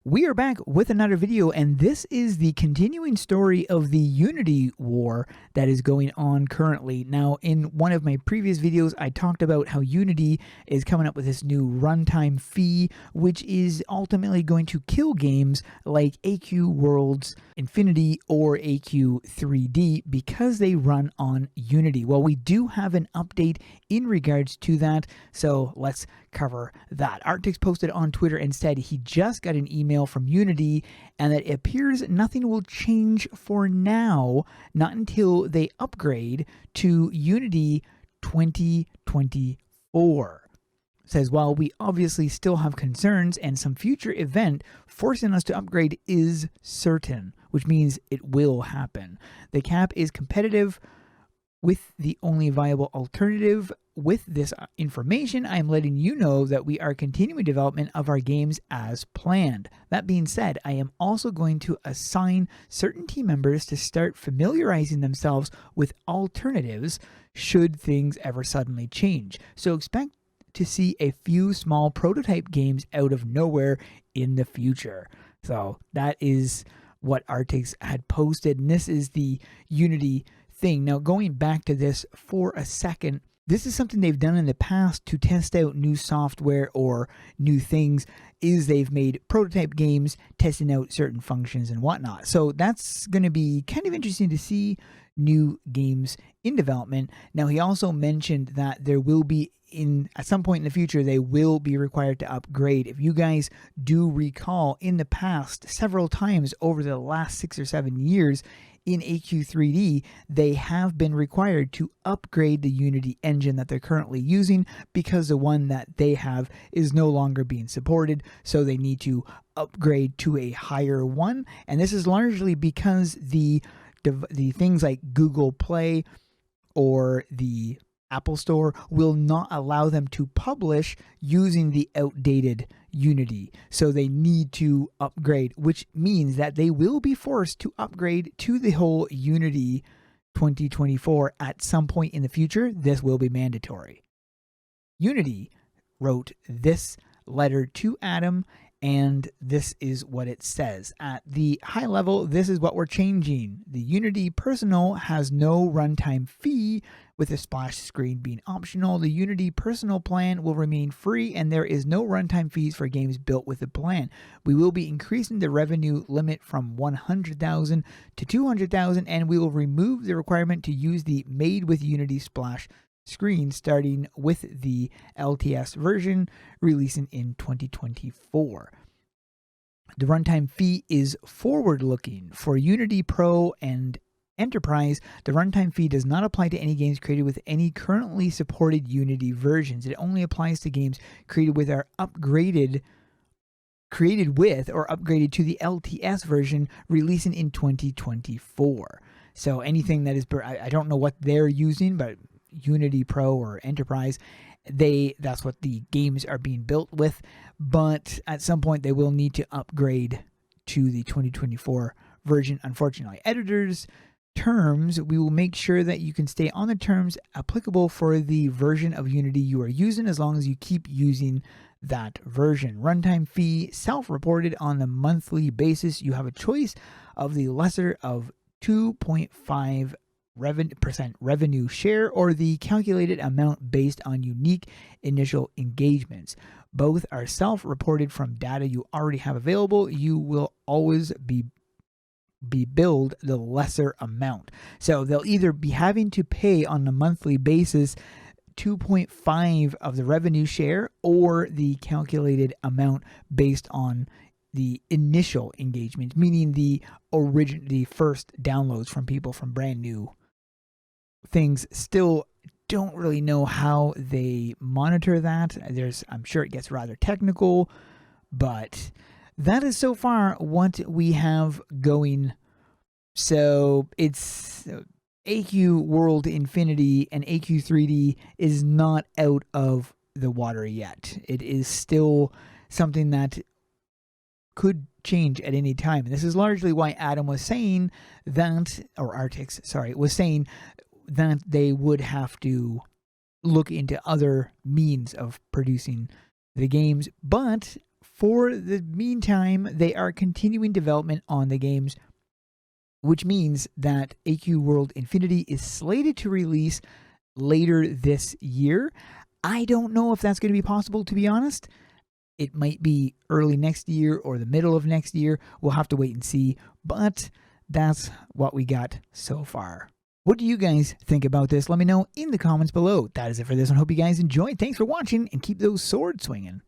We are back with another video, and this is the continuing story of the Unity war that is going on currently. Now, in one of my previous videos, I talked about how Unity is coming up with this new runtime fee, which is ultimately going to kill games like AQ Worlds Infinity or AQ3D because they run on Unity. Well, we do have an update in regards to that, so let's cover that. Arctix posted on Twitter and said he just got an email from Unity and that it appears nothing will change for now, not until they upgrade to Unity 2024. Says, while we obviously still have concerns and some future event forcing us to upgrade is certain, which means it will happen. The cap is competitive with the only viable alternative. With this information, I am letting you know that we are continuing development of our games as planned. That being said, I am also going to assign certain team members to start familiarizing themselves with alternatives should things ever suddenly change. So expect to see a few small prototype games out of nowhere in the future. So that is what Arctix had posted, and this is the Unity thing. Now, going back to this for a second, this is something they've done in the past to test out new software or new things, is they've made prototype games testing out certain functions and whatnot. So that's going to be kind of interesting to see new games in development. Now, he also mentioned that there will be at some point in the future, they will be required to upgrade. If you guys do recall, in the past, several times over the last 6 or 7 years, in AQ3D, they have been required to upgrade the Unity engine that they're currently using because the one that they have is no longer being supported, so they need to upgrade to a higher one. And this is largely because the things like Google Play or the Apple Store will not allow them to publish using the outdated Unity. So they need to upgrade, which means that they will be forced to upgrade to the whole Unity 2024 at some point in the future. This will be mandatory. Unity wrote this letter to Adam, and this is what it says. At the high level, this is what we're changing. The Unity Personal has no runtime fee, with the splash screen being optional. The Unity Personal plan will remain free, and there is no runtime fees for games built with the plan. We will be increasing the revenue limit from $100,000 to $200,000, and we will remove the requirement to use the Made with Unity splash screen starting with the LTS version releasing in 2024. The runtime fee is forward-looking. For Unity Pro and Enterprise, the runtime fee does not apply to any games created with any currently supported Unity versions. It only applies to games created with or upgraded to the LTS version releasing in 2024. So anything that is, I don't know what they're using, but Unity Pro or Enterprise, that's what the games are being built with. But at some point they will need to upgrade to the 2024 version, unfortunately. Editors terms, we will make sure that you can stay on the terms applicable for the version of Unity you are using as long as you keep using that version. Runtime fee self-reported on a monthly basis. You have a choice of the lesser of 2.5% revenue share or the calculated amount based on unique initial engagements. Both are self-reported from data you already have available. You will always be billed the lesser amount. So they'll either be having to pay on a monthly basis 2.5 of the revenue share or the calculated amount based on the initial engagement, meaning the first downloads from people from brand new things. Still don't really know how they monitor that. I'm sure it gets rather technical, but that is so far what we have going. So it's AQ World Infinity and AQ3D is not out of the water yet. It is still something that could change at any time. And this is largely why Adam was saying that, or Arctix, sorry, was saying that they would have to look into other means of producing the games. But For the meantime, they are continuing development on the games, which means that AQ World Infinity is slated to release later this year. I don't know if that's going to be possible, to be honest. It might be early next year or the middle of next year. We'll have to wait and see, but that's what we got so far. What do you guys think about this? Let me know in the comments below. That is it for this one. Hope you guys enjoyed. Thanks for watching, and keep those swords swinging.